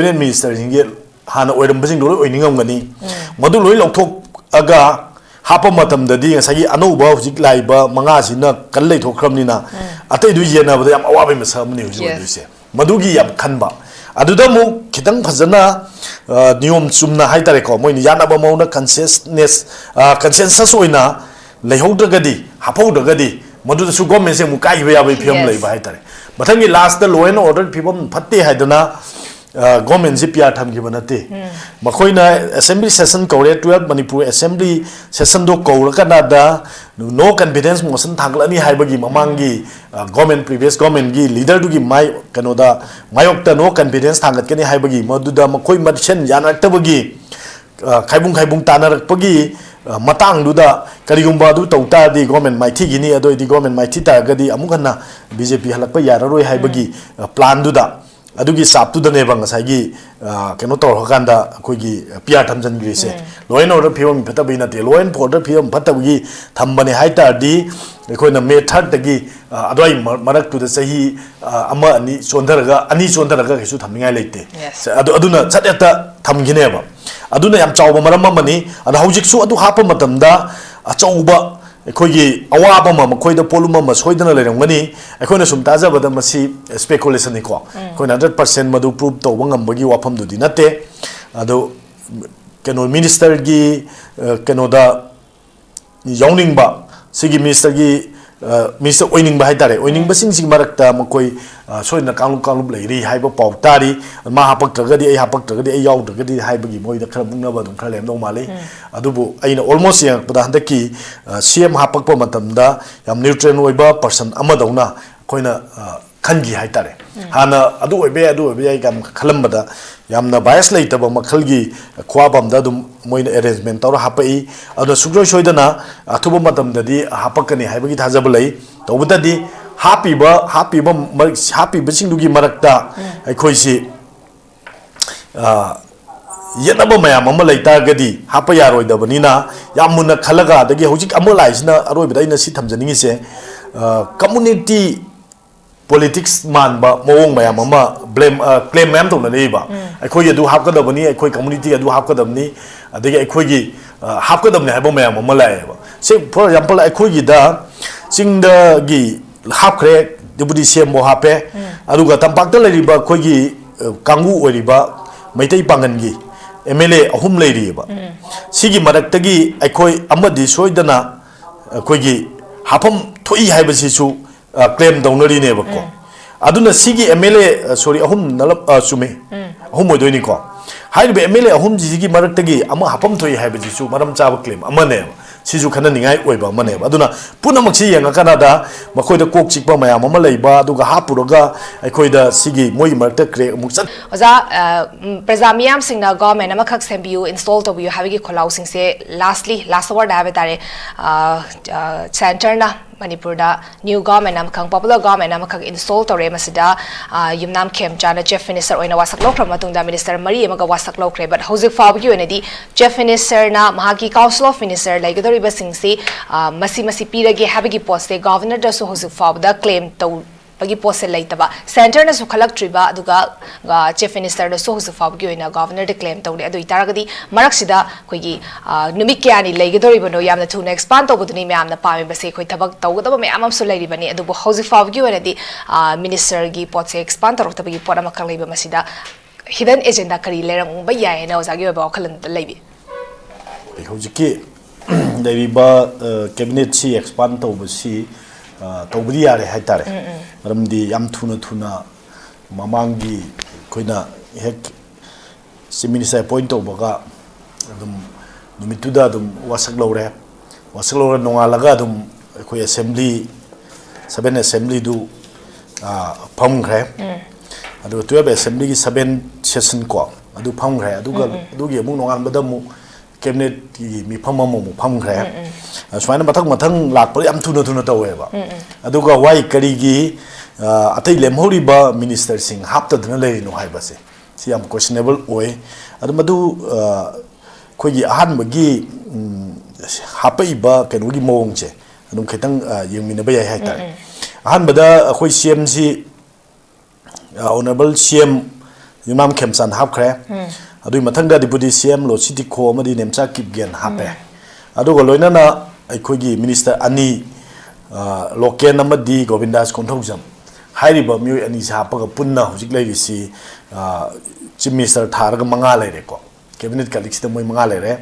minister singe hana oiram basing loi oiningam gani madu loi lokthok aga hapa matam dadi ngasagi anouba hujik laiba manga sina kallai thokramnina atai du yena bada yam awabe masamni hujik se madugi yam khanba aduda mu khitang phajana niyom chumna haitare ko moini yanaba mauna consensus oina leihogdagadi hapodagadi maduda su government se mu kai ba phim leiba haitare mathangi last the law and order phibam phatte haidana government zipia tham gi banate makoina assembly session kore 12 manipur assembly session do kore kanada no confidence motion thaglani haibagi mamangi government previous government gi leader du gi mai kanoda mayokta no confidence thangat kani haibagi maduda makoi madchen yanaktabagi khaibung tanarakpagi matang duda karigumba du tauta di government mai thigini adoi di government mai thita gadi amukhana bjp halakpa yararoi haibagi plan duda adugi saptu da nebang asagi keno tor hokanda akoigi pia thamjan grise law and order phim phatabi na te law and order phim phatabi thambane haita di ekoina method tagi adoi marak tu da sahi ama ani sondaraga kesu thamningai leite aduna chateta thamgineba aduna yam chawba maram amani ada hojik su adu hapa matamda achauba ekhoi awaba ma khoi da poluma ma soidana leramgani ekhoi na sum taja bada masi speculation ni ko khoi 100% madu prove to bangam bagi wafam du dinate ado keno minister gi keno da yawning ba sigi minister gi minister oining ba haitare oining ba sing marakta makoi soina kalu leiri haiba pautari ma hapak tragadi ai hapak tragadi ai yaw tragadi haibagi moi da khara bungna ba dum khara lem no male adubu aina almost yang pada handaki cm hapak pa matamda yam neutral oiba person amadona koina khangi haitare hana adu oibe ai gam khalambada yamna bias leitaba makhalgi khwabam da dum moina arrangement tor hapai adu sugro soidana athuba matamdadi hapakani haibagi thajabulai tobudadi happy singdugi marakta aikhoisi yenaba mayam ama leita gadi hapa yaroi dabanina yamuna khalaga dagi hojik amo laisina aroi bidai na si thamjaningi se community politics man ba mawong mayam ama blame claim mayam tona leiba aikhoi adu hapkadabani aikhoi community adu hapkadabni adagi aikhoigi hapkadabni haiba mayam ama laeba se for example aikhoigi da singda gi hapkhre deputy cm mo hape aduga tampakta leriba khoigi kangu oriba maitai pangangi mla ahum leiriba sigi maraktagi aikoi amadi soidana khoigi hapam thoi haibasi su claim dawnari ne bako aduna sigi mla sorry ahum nalap sume ahum oidoni ko haibe mla ahum sigi maraktagi ama hapam thoi haibasi su maram chaba claim amane sisu khana ningai oiba mane aduna punamak si yanga kanada makoida kok chikpa mayam ama leiba aduga hapuroga aikoida sigi moi marta kre muksan oza prajamiam singna government ama khak sembiu install to you having kholau sing se last word have tare center na manipur da new government am khang popular government am khak install to re masida yumnam kem chana chief minister oina wasak lok thram matung da minister mari amaga wasak lok re but hozik fab gi onedi chief minister na mahaki council of minister like the sing se masi pirage habigi post governor da so hozik fab da claim to pagi post laitaba center na su khalak triba aduga chief minister da so hozik fab gi oina governor de claim to adu itaragadi marak sida khoigi numik kyani leigidori bano yamna thuna expand to buduni myamna pame base khoi thabak tawgada ba myam am su leiri bani adu hozik fab gi oina di minister gi pot se expand to rokta bagi pot am khak leiba masida hidden agenda kari lerang ba yae na ozagi ba khalan leibi hojiki deriba cabinet si expand to basi tawbudi yare haitare maramdi yam thuna mamangi koina hek minister appoint to baga dum numituda dum wasak lore nongalaga dum koi assembly 7 assembly du pham khre adu 12 assembly gi 7 session ko adu pham khre adu gi mu nongal badamu cabinet ki mi pham mo pham khre swaina mathang lak par yam thuna taweba aduga wai kari gi atai lemhori ba minister sing hapta dna le no hai base si am questionable oi adu madu khoi gi ahan magi hapai ba kenu gi mong che adum khetang yengmina ba yai hai ta ahan bada khoi cm si honorable cm Yunam Kemsan hapkre adu mathangda deputy CM lo city ko amadi nemcha kipgen hape adu go loinana aikogi minister ani local amadi Govindas Konthongjam hairiba myu ani hapaga punna hujik lairisi chief minister tharaga manga laire ko cabinet colleagues the moi manga laire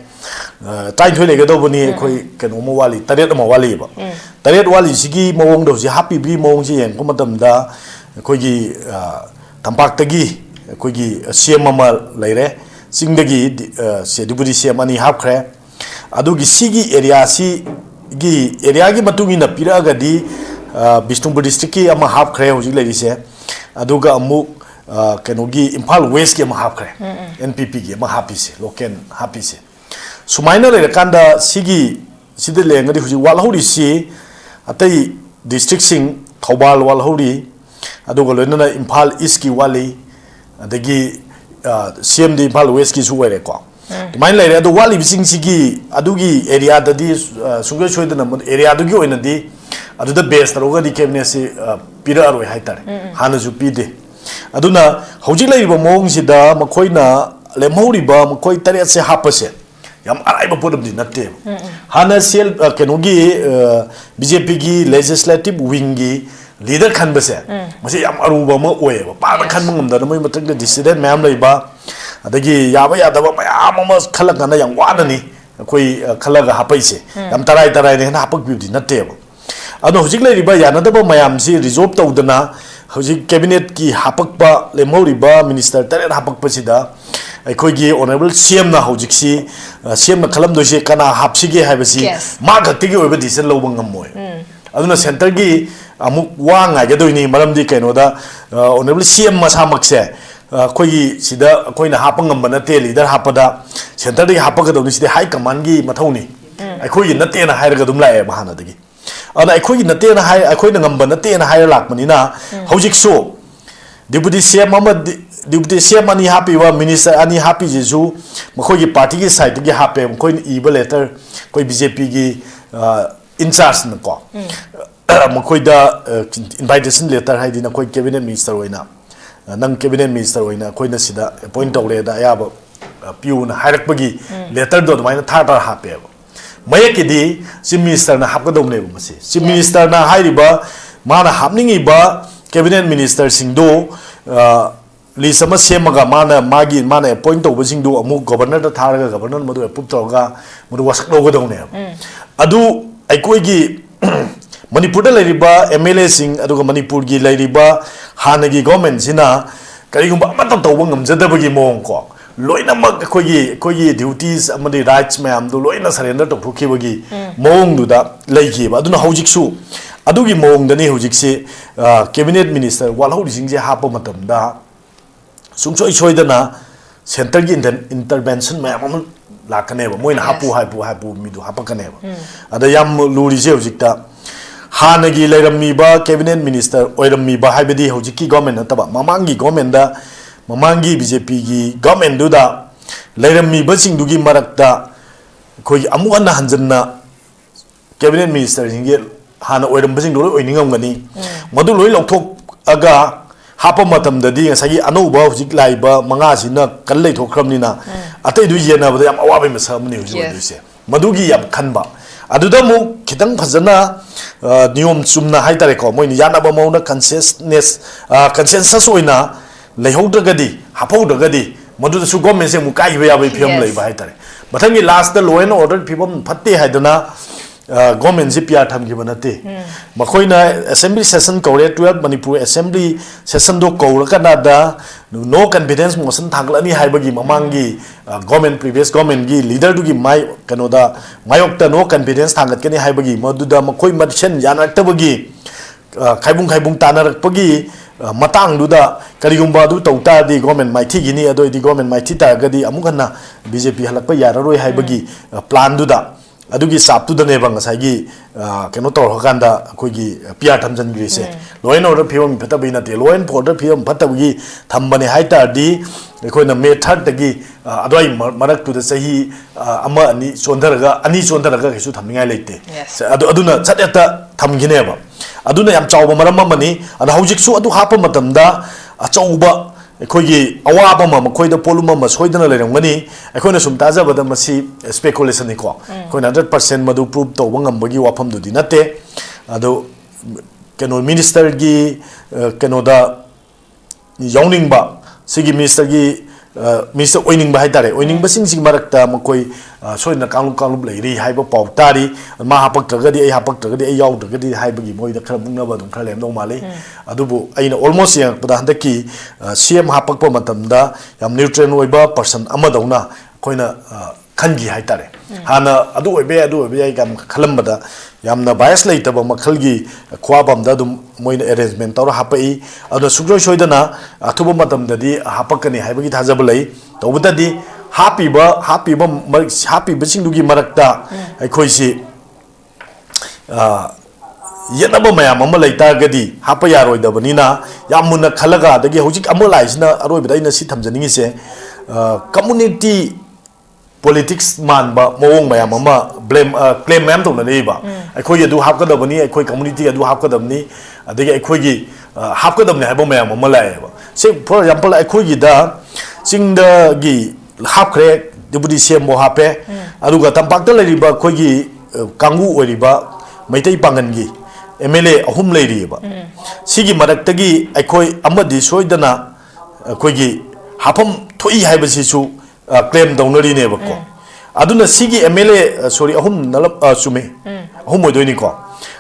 tai thoi lege do boni khoi keno mo wali taret mo wali ba taret wali sigi mawong do si happy bi mawong si yen ko matam da khoigi tampak tagi khoigi CM ma laire singdagi se deputy CM ani hapkhre adugi sigi area si gi area gi matungi na piraga di Bishnupur district ki ama hapkhre hujik larise aduga amuk kenogi Imphal West ki ama hapkhre NPP ki ama hapise local hapise sumaina le kanda sigi side lengadi hujik walhuri si atai district sing Thobal walhuri aduga loinana Imphal East ki wali adagi CMD Imphal West ki suwere ko main laire adu wali bising sigi adugi area dadi sungge choidana area adugi oinadi aduda base taroga di cabinet se pira aroi haitare hana ju pide aduna hojik laiba mong sida makoina lemhoriba makoi tare se hapase yam araiba podam di natte hana sel kenogi BJP gi legislative wing gi leader khan base mase yam aruba ma oye ba ba khan mangam da moi matak dissident mayam laiba adagi yaba yadaba mayam ma khalaka na yang wanani koi khalaga hapaise yam tarai tarai ne hapak bi natte ado hojik laiba yanadaba mayam si resolve tawdana hojik cabinet ki hapakpa lemhoriba minister tare hapakpa sida aikogi honorable CM na hojik si CM na khalam doise kana hapsige haibasi ma gakti gi oiba decision lobang ngamoy aduna center gi amuk wa nga ga doini maramdi kaino da honorable CM masa makse koigi sida koina hapangam bana te leader hapada center gi hapaga doni sida high command gi mathawni aikogi natte na hairaga dum lae mahana dagi ana aikogi natte na hai aikoina ngamba natte na haira lakmanina hojik so deputy CM amad deputy CM ani happy wa minister ani happy jesu makogi party gi side gi happy koin eba letter koi BJP gi in charge na ko makoi da invitation letter haidina koi cabinet minister oina nang cabinet minister oina koina sida appoint tawle da yaba piu na hairakpagi letter do maina thar happy mayakidi chief minister na hapgadom ne bumasi chief minister na hairiba mana hapningi ba cabinet minister singdo lisama semaga mana magi mana appoint to singdo amu governor da tharaga governor madu approve toga madu wasak logo done adu aikoigi manipur da lairiba MLA sing aduga manipur gi lairiba hanagi government sina karigumba amata tawba ngamjadabagi mong ko loina mag kogi duties amadi rights mayam do loina surrender to thukibagi mong du da laigi ba aduna hojik su adugi mong dani hojik se cabinet minister walho rising je hapa matam da sungchoi choidana center gi intervention mayam lakane ba moina hapu midu hapakane ba ada yam luri je hojik ta hanagi lairammi ba cabinet minister oirammi ba haibedi hojiki government ataba mamangi government da mamangi BJP gi government du da lairammi ba singdugi marakta koi amu anna hanjanna cabinet minister singe hana oiram ba singdu loi oiningam gani madu loi lokthok aga hapa matam dadi ngasagi anouba hojik laiba manga sina kan lei thokramnina atei du yena ba yam awabe masamni hojik duise madugi yam khanba aduda mu kitang phajana niyom chumna haitare ko moini yanaba mauna consensus oina leihogdagadi hapogdagadi madu su government se mu kai ba yabai phiam lei ba haitare mathangi last the law and order phibam phatte haidana government ji pia tham gi banate makoina assembly session kore 12 manipur assembly session do kore kana da no confidence motion thanglani haibagi mamangi government previous government gi leader du gi mai kanoda mayokta no confidence thangat kani haibagi maduda makoi madchen yanaktabagi khaibung tanarakpagi matang duda karigumba du tauta di government maithi gini adoi di government maithi targadi amukhanna BJP halakpa yararoi haibagi plan duda adugi saptu da ne bang sagi keno tor hakanda koigi pia thamjan gi se loin order phim phatabi na te loin order phim phatabi thambane haita di koina method tagi adoi marak tu da sahi ama ani chondaraga kisu thamningai leite aduna chateta thamgine ba aduna yam chawba maram amani ada hojik su adu hapa matamda achauba ꯑꯩꯈꯣꯏꯒꯤ ꯑꯋꯥꯕ ꯑꯃ ꯃꯈꯣꯏꯗ ꯄꯣꯠꯂꯨꯝ ꯑꯃ ꯁꯣꯏꯗꯅ ꯂꯩꯔꯝꯒꯅꯤ ꯑꯩꯈꯣꯏꯅ ꯁꯨꯝ ꯇꯥꯖꯕꯗ ꯃꯁꯤ ꯁ꯭ꯄꯦꯀꯨꯂꯦꯁꯟꯅꯤꯀꯣ ꯑꯩꯈꯣꯏꯅ 100% ꯃꯗꯨ ꯄ꯭ꯔꯨꯞ ꯇꯧꯕ ꯉꯝꯕꯒꯤ ꯋꯥꯐꯝꯗꯨꯗꯤ ꯅꯠꯇꯦ ꯑꯗꯣ ꯀꯩꯅꯣ ꯃꯤꯅꯤꯁꯇꯔꯒꯤ ꯀꯩꯅꯣꯗ ꯌꯥꯎꯅꯤꯡꯕ ꯁꯤꯒꯤ ꯃꯤꯅꯤꯁꯇꯔꯒꯤ ꯃꯤꯅꯤꯁꯇꯔ ꯑꯣꯏꯅꯤꯡꯕ ꯍꯥꯏꯇꯥꯔꯦ ꯑꯣꯏꯅꯤꯡꯕꯁꯤꯡꯁꯤꯒꯤ ꯃꯔꯛꯇ ꯃꯈꯣꯏ ꯁꯣꯏꯗꯅ ꯀꯥꯡꯂꯨꯞ ꯂꯩꯔꯤ ꯍꯥꯏꯕ ꯄꯥꯎ ꯇꯥꯔꯤ ꯃꯥ ꯍꯥꯄꯛꯇ꯭ꯔꯒꯗꯤ ꯑꯩ ꯌꯥꯎꯗ꯭ꯔꯒꯗꯤ ꯍꯥꯏꯕꯒꯤ ꯃꯣꯏꯗ ꯈꯔ ꯃꯨꯛꯅꯕ ꯑꯗꯨꯝ ꯈꯔ ꯂꯩꯔꯝꯗꯧ ꯃꯥꯜꯂꯤ ꯑꯗꯨꯕꯨ ꯑꯩꯅ ꯑꯣꯜꯃꯣꯁ ꯌꯦꯡꯉꯛꯄꯗ ꯍꯟꯗꯛꯀꯤ CM ꯍꯥꯄꯛꯄ ꯃꯇꯝꯗ ꯌꯥꯝ ꯅ꯭ꯌꯨꯇ꯭ꯔꯦꯜ ꯑꯣꯏꯕ ꯄꯔꯁꯟ ꯑꯃꯗꯧꯅ ꯑꯩꯈꯣꯏꯅ ꯈꯟꯈꯤ ꯍꯥꯏꯇꯥꯔꯦ ꯍꯥꯟꯅ ꯑꯗꯨ ꯑꯣꯏꯕ ꯌꯥꯏ ꯈꯜꯂꯝꯕꯗ ꯌꯥꯝꯅ ꯕꯥꯏꯁ ꯂꯩꯇꯕ ꯃꯈꯜꯒꯤ ꯈ꯭ꯋꯥꯕꯝꯗ ꯑꯗꯨꯝ ꯃꯣꯏꯅ ꯑꯦꯔꯦꯟꯖꯃꯦꯟ ꯇꯧꯔ ꯍꯥꯄꯛꯏ ꯑꯗꯨꯅ ꯁꯨꯡꯁꯣꯏ ꯁꯣꯏꯗꯅ ꯑꯊꯨꯕ ꯃꯇꯝꯗꯗꯤ ꯍꯥꯄꯛꯀꯅꯤ ꯍꯥꯏꯕꯒꯤ ꯊꯥꯖꯕ ꯂꯩ ꯇꯧꯕꯇꯗꯤ ꯍꯥꯞꯄꯤꯕꯁꯤꯡꯗꯨꯒꯤ ꯃꯔꯛꯇ ꯑꯩꯈꯣꯏꯁꯤ ꯌꯦꯠꯅꯕ ꯃꯌꯥꯝ ꯑꯃ ꯂꯩꯇꯥꯔꯒꯗꯤ ꯍꯥꯞꯄ ꯌꯥꯔꯣꯏꯗꯕꯅꯤꯅ ꯌꯥꯝ ꯃꯨꯟꯅ ꯈꯜꯂꯒ ꯑꯗꯒꯤ ꯍꯧꯖꯤꯛ ꯑꯃ ꯂꯥꯛꯏꯁꯤꯅ ꯑꯔꯣꯏꯕꯗ ꯑꯩꯅ ꯁꯤ ꯊꯝꯖꯅꯤꯡꯉꯤꯁꯦ ꯀꯝꯃꯨꯅꯤꯇꯤ ꯄꯣꯂꯤꯇꯤꯛꯁ ꯃꯥꯟꯕ ꯃꯑꯣꯡ ꯃꯌꯥꯝ ꯑꯃ ꯀ꯭ꯂꯦꯝ ꯃꯌꯥꯝ ꯇꯧꯅꯔꯤꯕ ꯑꯩꯈꯣꯏꯒꯤ ꯑꯗꯨ ꯍꯥꯞꯀꯗꯕꯅꯤ ꯑꯩꯈꯣꯏ ꯀꯝꯃꯨꯅꯤꯇꯤ ꯑꯗꯨ ꯍꯥꯞꯀꯗꯕꯅꯤ ꯑꯗꯒꯤ ꯑꯩꯈꯣꯏꯒꯤ ꯍꯥꯞꯀꯗꯕꯅꯤ ꯍꯥꯏꯕ ꯃꯌꯥꯝ ꯑꯃ ꯂꯥꯛꯑꯦꯕ ꯐꯣꯔ ꯑꯦꯛꯖꯥꯝꯄꯜ ꯑꯩꯈꯣꯏꯒꯤꯗ ꯆꯤꯡꯗꯒꯤ ꯍꯥꯞꯈ꯭ꯔꯦ ꯗꯤꯄꯨꯇꯤ CM ꯍꯥꯞꯄꯦ ꯑꯗꯨꯒ ꯇꯝꯄꯥꯛꯇ ꯂꯩꯔꯤꯕ ꯑꯩꯈꯣꯏꯒꯤ ꯀꯥꯡꯕꯨ ꯑꯣꯏꯔꯤꯕ ꯃꯩꯇꯩ ꯄꯥꯡꯒꯟꯒꯤ MLA 3 ꯂꯩꯔꯤꯕ ꯁꯤꯒꯤ ꯃꯔꯛꯇꯒꯤ ꯑꯩꯈꯣꯏ ꯑꯃꯗꯤ ꯁꯣꯏꯗꯅ ꯑꯩꯈꯣꯏꯒꯤ ꯍꯥꯐꯝ ꯊꯣꯛꯏ ꯍꯥꯏꯕꯁꯤꯁꯨ ꯀ꯭ꯂꯦꯝ ꯇꯧꯅꯔꯤꯅꯦꯕꯀꯣ ꯑꯗꯨꯅ ꯁꯤꯒꯤ MLA ꯁꯣꯔꯤ 3 ꯆꯨꯝꯃꯤ 3 ꯑꯣꯏꯗꯣꯏꯅꯤꯀꯣ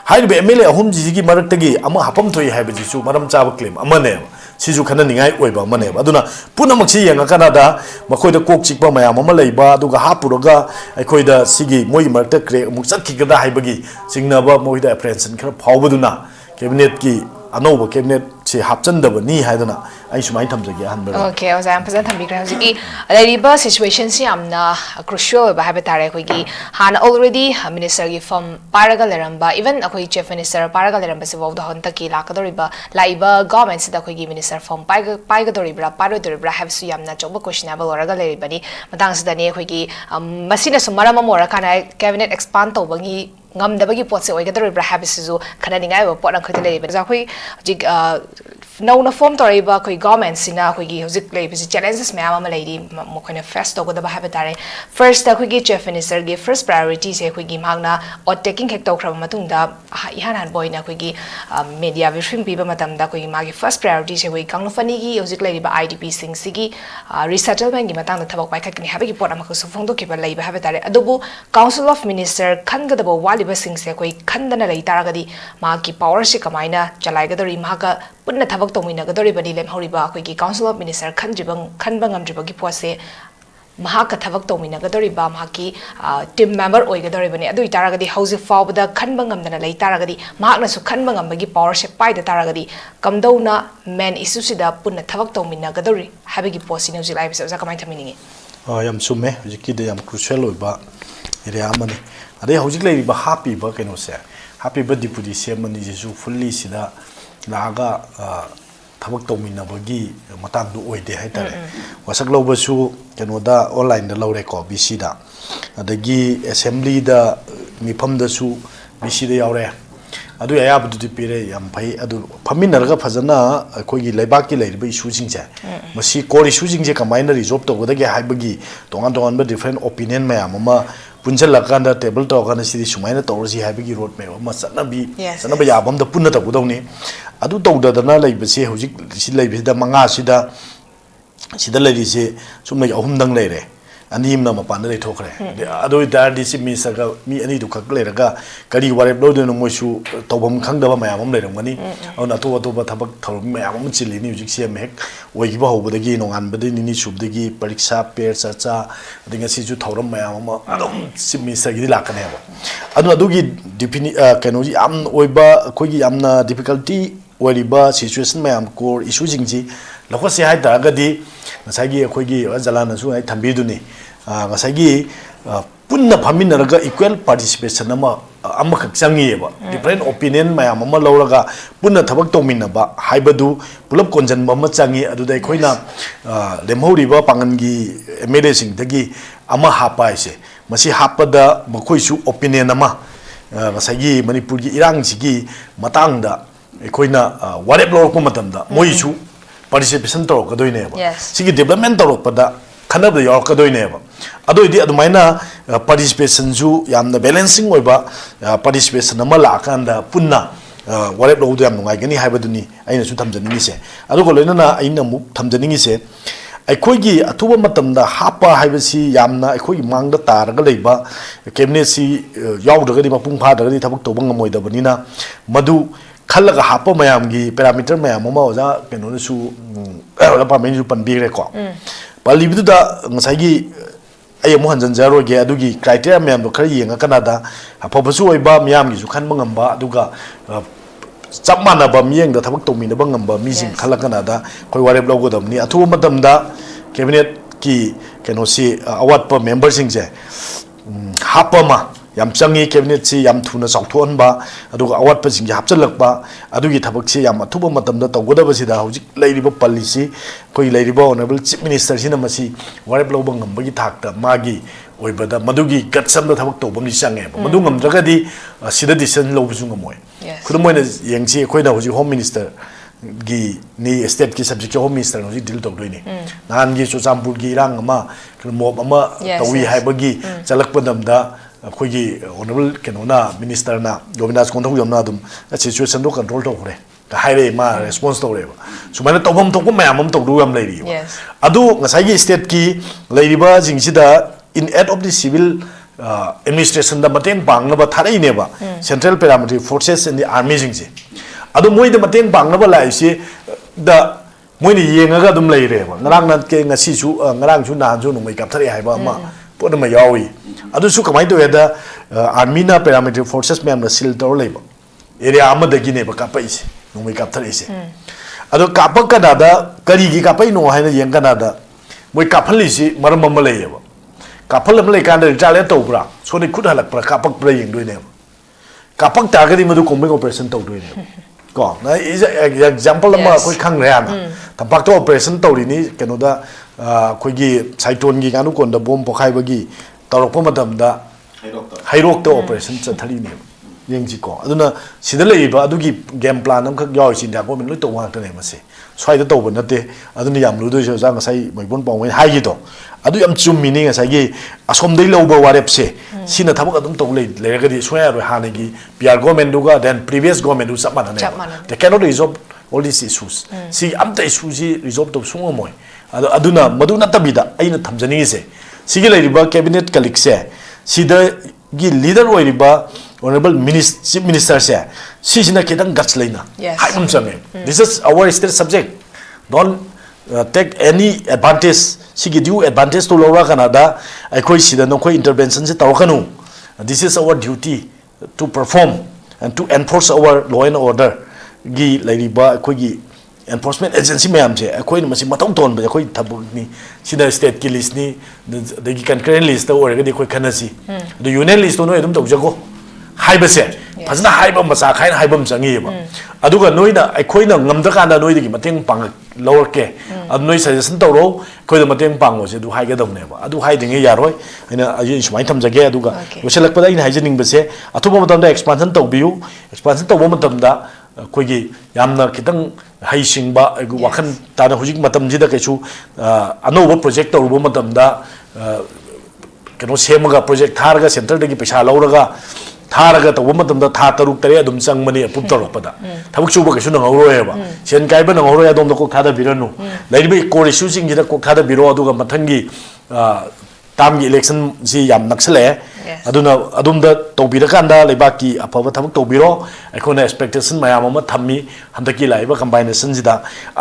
ꯍꯥꯏꯔꯤꯕ MLA 3ꯁꯤꯒꯤ ꯃꯔꯛꯇꯒꯤ ꯑꯃ ꯍꯥꯐꯝ ꯊꯣꯛꯏ ꯍꯥꯏꯕꯁꯤꯁꯨ ꯃꯔꯝ ꯆꯥꯕ ꯀ꯭ꯂꯦꯝ ꯑꯃꯅꯦꯕ ꯁꯤꯁꯨ ꯈꯟꯅꯅꯤꯡꯉꯥꯏ ꯑꯣꯏꯕ ꯑꯃꯅꯦꯕ ꯑꯗꯨꯅ ꯄꯨꯝꯅꯃꯛꯁꯤ ꯌꯦꯡꯉꯀꯥꯟꯗ ꯃꯈꯣꯏꯗ ꯀꯣꯛ ꯆꯤꯛꯄ ꯃꯌꯥꯝ ꯑꯃ ꯂꯩꯕ ꯑꯗꯨꯒ ꯍꯥꯞꯄꯨꯔꯒ ꯑꯩꯈꯣꯏꯗ ꯁꯤꯒꯤ ꯃꯣꯏꯒꯤ ꯃꯔꯛꯇ ꯀ꯭ꯔꯦꯛ ꯑꯃꯨꯛ ꯆꯠꯈꯤꯒꯗ꯭ꯔꯥ ꯍꯥꯏꯕꯒꯤ ꯆꯤꯡꯅꯕ ꯃꯣꯏꯗ ꯑꯦꯄ꯭ꯔꯦꯟꯁꯟ ꯈꯔ ꯐꯥꯎꯕꯗꯨꯅ ꯀꯦꯕꯤꯅꯦꯠꯀꯤ ꯑꯅꯧꯕ ꯀꯦꯕꯤꯅꯦꯠꯁꯤ ꯍꯥꯞꯆꯟꯗꯕꯅꯤ ꯍꯥꯏꯗꯅ ꯑꯩ ꯁꯨꯃꯥꯏꯅ ꯊꯝꯖꯒꯦ ꯑꯍꯥꯟꯕꯗ ꯑꯣꯀꯦ ꯑꯣꯖꯥ ꯌꯥꯝ ꯐꯖꯅ ꯊꯝꯕꯤꯈ꯭ꯔꯦ ꯍꯧꯖꯤꯛꯀꯤ ꯂꯩꯔꯤꯕ ꯁꯤꯆꯨꯋꯦꯁꯟꯁꯤ ꯌꯥꯝꯅ ꯀ꯭ꯔꯨꯁꯤꯌꯦꯜ ꯑꯣꯏꯕ ꯍꯥꯏꯕ ꯇꯥꯔꯦ ꯑꯩꯈꯣꯏꯒꯤ ꯍꯥꯟꯅ ꯑꯣꯜꯔꯦꯗꯤ ꯃꯤꯅꯤꯁꯇꯔꯒꯤ ꯐꯝ ꯄꯥꯏꯔꯒ ꯂꯩꯔꯝꯕ ꯏꯚꯟ ꯑꯩꯈꯣꯏ ꯆꯤꯐ ꯃꯤꯅꯤꯁꯇꯔ ꯄꯥꯏꯔꯒ ꯂꯩꯔꯝꯕꯁꯤꯐꯥꯎꯗ ꯍꯟꯗꯛꯀꯤ ꯂꯥꯛꯏꯕ ꯒꯚꯔꯟꯃꯦꯟꯠꯁꯤꯗ ꯑꯩꯈꯣꯏꯒꯤ ꯃꯤꯅꯤꯁꯇꯔ ꯐꯝ ꯄꯥꯏꯒꯗꯧꯔꯤꯕ꯭ꯔꯥ ꯄꯥꯏꯔꯣꯏꯗꯧꯔꯤꯕ꯭ꯔꯥ ꯍꯥꯏꯕꯁꯨ ꯌꯥꯝꯅ ꯑꯆꯧꯕ ꯀ꯭ꯋꯦꯁꯅꯦꯕꯜ ꯑꯣꯏꯔꯒ ꯂꯩꯔꯤꯕꯅꯤ ꯃꯇꯥꯡꯁꯤꯗꯅꯤ ꯑꯩꯈꯣꯏꯒꯤ ꯃꯁꯤꯅꯁꯨ ꯃꯔꯝ ꯑꯃ ꯑꯣꯏꯔꯀꯥꯟꯗ ꯀꯦꯕꯤꯅꯦꯠ ꯑꯦꯛꯁꯄꯥꯟ ꯇꯧꯕꯒꯤ ꯉꯝꯗꯕꯒꯤ ꯄꯣꯠꯁꯦ ꯑꯣꯏꯒꯗꯧꯔꯤꯕ꯭ꯔꯥ ꯍꯥꯏꯕꯁꯤꯁꯨ ꯈꯟꯅꯅꯤꯡꯉꯥꯏ ꯑꯣꯏꯕ ꯄꯣꯠ ꯑꯃꯈꯛꯇꯤ ꯂꯩꯔꯤꯕ ꯑꯩꯈꯣꯏ ꯍꯧꯖꯤꯛ नौना फॉर्म तौरीब अखोई गवर्नमेंट सिना अखोई हजिक लेबिसि चैलेंजेस मैम अमा लेरी मखोइना फेस तौगदबा हाबे तारे फर्स्ट अखोई चीफ मिनिस्टर गी फर्स्ट प्रायोरिटी से अखोई मागना ओटेकिंग हेक तौख्रबा मतुंगदा इहान हान बोइना अखोई मीडिया ब्रीफिंग पीबा मतमदा अखोई मागी फर्स्ट प्रायोरिटी से अखोई कांगलफनी गी हजिक लेरिबा आईडीपी सिंग सिगी रिसेटलमेंट गी मतंग थबक पाइखकनी हाबे गी पोट अमखसु फोंदोकिबा लेबा हाबे तारे अदुबु काउंसिल ऑफ मिनिस्टर खनगदबा वालिबा सिंग से अखोई खंदना लेइ तारगदी मागी पावर से कमाइना चलाइगदरी मागा पुन्ना थबक तौमिनगदोरिबनी लेमहौरिबा अखोई काउंसिल ऑफ मिनिस्टर खनबा ngамdriबगी पोसे महाका थबक तौमिनगदोरिबा माकी टीम मेंबर ओइगदोरिबनी अदुइ तारगदी हौजि फावबदा खनबा ngамदना लेइ तारगदी महाकनासु खनबा ngамबगी पावर से पाइदा तारगदी कमदौना मेन इशू सिदा पुन्ना थबक तौमिनगदोरि हाबगी पोसिन हौजि लाइबसे ओजा कमाइ थमिनिङे याम सुमे हौजिकिदे याम क्रुशियल ओइबा एरिया अमने अदे हौजिक लेरिबा हापीबा केनोसे हापीबा डिपुटी सेमनी जेसु फुल्ली सिदा लागा थबक तौमिनबगी मतंगदु ओइदे हाइतारे वसक लौबसु केनोदा ऑनलाइन दा लौरेको बीसी दा अदगी असेंबली दा मिफमदसु बीसी दा यावरे अदु याबदुदि पिरे याम फै अदु फमिनरगा फजना अखोगी लेबाकी लेरिबा इशू सिंगसे मसी कोर इशू सिंगसे कमाइना रिजॉल्व तौगदगे हाइबगी तोंगान तोंगान डिफरेंट ओपिनियन मयाम अमा पुंजलकांदा टेबल तौगाना सिदि सुमाइना तौरसी हाइबगी रोड मैप अमा चनबा याबम दा पुन्ना तौगदौनी अदु तौददना लेबसे हुजिक सि लेबिदा मंगा सिदा लेरिसे सुमनै अहुमदंग लेरे अनीमना मपान ले ठोखरे अदो दारदि सि मिसगा मी अनि दु खक लेरगा करी वारेब लोदन मोइसु तौबम खंगदबा मयाम लेरमगनी अन अतो अतो थबक थौर मयाम चिलिनी हुजिक से मेक ओइगिबा होबदगी नोंगानबदि निनि सुबदगी परीक्षा पेर चर्चा अदिंगा सिजु थौरम मयाम अदम सि मिसगी लाकनेबा अदु अदुगी डिफिनि कैनोजी याम ओइबा खोगी यामना difficulty ओइरिबा situation मयाम core issue जिंगजी लखोसे hi तागदी ngsaigi akhoi jalana su ai thambiduni ngsaigi punna phaminaraga equal participation ama khak changieba different opinion mayam ama lawraga punna thabak tawminaba haibadu pulap konjanba ma changi aduda ekhoina lemhoriba pangangi MLA sing dagi ama hapa ise masi hapada makhoi su opinion ama ngsaigi manipur gi irang sigi matangda ekhoina warep lawrkpa matamda moi su participation tawrokadoi Yes. sigi development tawrokpada khanab yarakadoi adoidi adumaina participation ju yamna balancing oiba participation ama lakanda punna warep lo yam nungai gani haibaduni aina su thamjaningi se adugo loinana aina mu thamjaningi se aikoigi atuba matamda hapa haibasi yamna aikoigi mangda taraga leiba cabinet si yaudagadi mapung phadagadi thabak tobang moidabanina madu khalaga hapa mayamgi parameter mayam ama oja keno su parliament ju panbire ko palibiduda ngasagi ay mo hanjan jaro ge adugi criteria mayam do khari yenga kanada apabasu oiba mayam gi ju khan mangamba aduga chap manaba miyeng da thabak tomina bangamba mijing khala kanada koi warep logo damni athu matamda cabinet ki kenosi award pa member sing je hapama yam changi cabinet si yam thuna chawthon ba aduga award pa sing hapchalak ba adugi thabak si yam athuba matamda tawgoda basida hojik leiriba policy koi leiriba honorable chief minister sina masi warep logo ngamba gi thakta magi oibada madugi gatsam da thabak to bangi change ba madu ngam jagadi sida decision lo busu ngamoy kudumoina yengchi koina hoji home minister gi ni state ki subject home minister hoji deal to doini nan gi chuchampur gi rang ma mob ama tawi haibagi chalak padamda khogi honorable kenona minister na govindas konthok yomna dum situation do control to khore ka haire ma response to reba sumana tobam to ko mayam to du yam leiri adu ngasai gi state ki leiriba jingsida in aid of the civil administration da mateng bang na ba tharai ne ba central paramilitary forces and the army jingse adu moi da mateng bang na ba lai se da moi ni yenga ga dum leire ba ngarang nan ke ngasi su ngarang su nan su no mai kap thari hai ba ma pot ma yawi adu su kamai to da army na paramilitary forces mem na sil tor leba area ama da gi ne ba kapai se no mai kap thari se adu kapak ka da kari gi kapai no hai na yeng ka da moi kapali si maram ma lei ba kapal am kan da jale to bra so ni khut halak pra kapak pra yeng doi ne kapak ta ga di madu combing operation to doi ne ko na is example ma koi khang re na tapak to operation to ri ni keno da khoi gi cyclone gi kanu kon da bom pokhai ba gi tarok pa madam da hairok to operation cha thari ne yeng ji ko aduna sida lei ba adu gi game plan am khak yaw sin da ko min loi to wa ta ne ma se swai da to ba na te aduna yam lu do jo sa ngasai moi bon pong hai gi to adu yam chum meaning ngasai gi asom dei lo ba warep se sina thabak adum to le ga di swai ro ha ne gi PR government du ga then previous government du sapman ne they cannot resolve all these issues si am ta issues resolve to sungo moi aduna maduna tabida aina thamjani se sigi le riba cabinet colleague se sida gi leader oi riba honorable chief minister se si sina kedang guts leina haimum chame this is our state subject don't take any advantage sigi due advantage to lora canada aikoi sida no koi intervention se tawkanu this is our duty to perform and to enforce our law and order gi leiriba koi gi enforcement agency mayam je akoi masi matong ton ba akoi thabuk ni sida state ki list ni the concurrent list or ga di koi khanasi the union list no edum tawjago haibase fazna haiba masa khain haibam changi ba aduga noina aikoina ngamda kana noi digi mateng pang lower ke ad noi suggestion tawro koi da mateng pang ose du haiga dam ne ba adu hai dinge yaroi ina aji smai tham jage aduga loselak pada ina haijening base athuba matam da expansion tawbiu expansion tawbo matam da koi gi yamna kitang hai singba wakhan ta na hujik matam ji da kaisu anoba project tawbo matam da keno semaga project tharga center dagi paisa lauraga थारगा तो वमतम था तरुक तरे अदुम चंगमनि अपुप तोरपदा थबक सुब केसु नंगौरोयबा सेन काइबा नंगौरोय अदम को थादा बिरनु लैबे core issue सिंग जिदा को थादा बिरो अदुगा मथंगी तामगी इलेक्शन जी याम नक्सले अदुना अदुम द तोबिरकांदा लेबाकी अफबा थबक तोबिरो अखोना एक्सपेक्टेशन मयाम अमा थम्मी हंदकी लाइबा कॉम्बिनेशन जिदा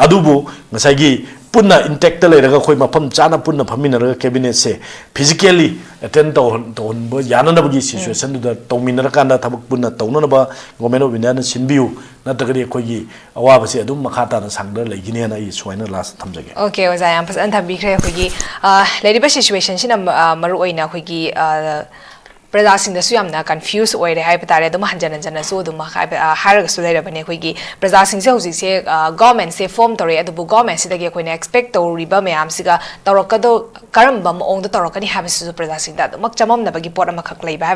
अदुबु ngsaigi punna intact leiraga khoi mafam chana punna phaminara cabinet se physically attend to bo yanana bagi situation da tawminara kanda thabak punna tawna ba government of india na sinbiu na tagari khoi gi awa ba se adum makha ta na sangda leigini na I soina last thamjage okay oza yam pas antha bikre khoi gi leiriba situation sina maru oina khoi gi प्रजा सिंह दसु यामना confuse ओइरे हाय पतारे दम हंजन जन सो दम हारग सु लेर बने कोई प्रजा सिंह से हुजी से गवर्नमेंट से फॉर्म तोरे अदु गवर्नमेंट से दगे कोइने एक्सपेक्ट तोरिबा मयाम सिगा तोरकदो करम बम ओंग तोरकनी हाबिसु प्रजा सिंह दा मक चमम नबगी पोट अमखक लेबा हाय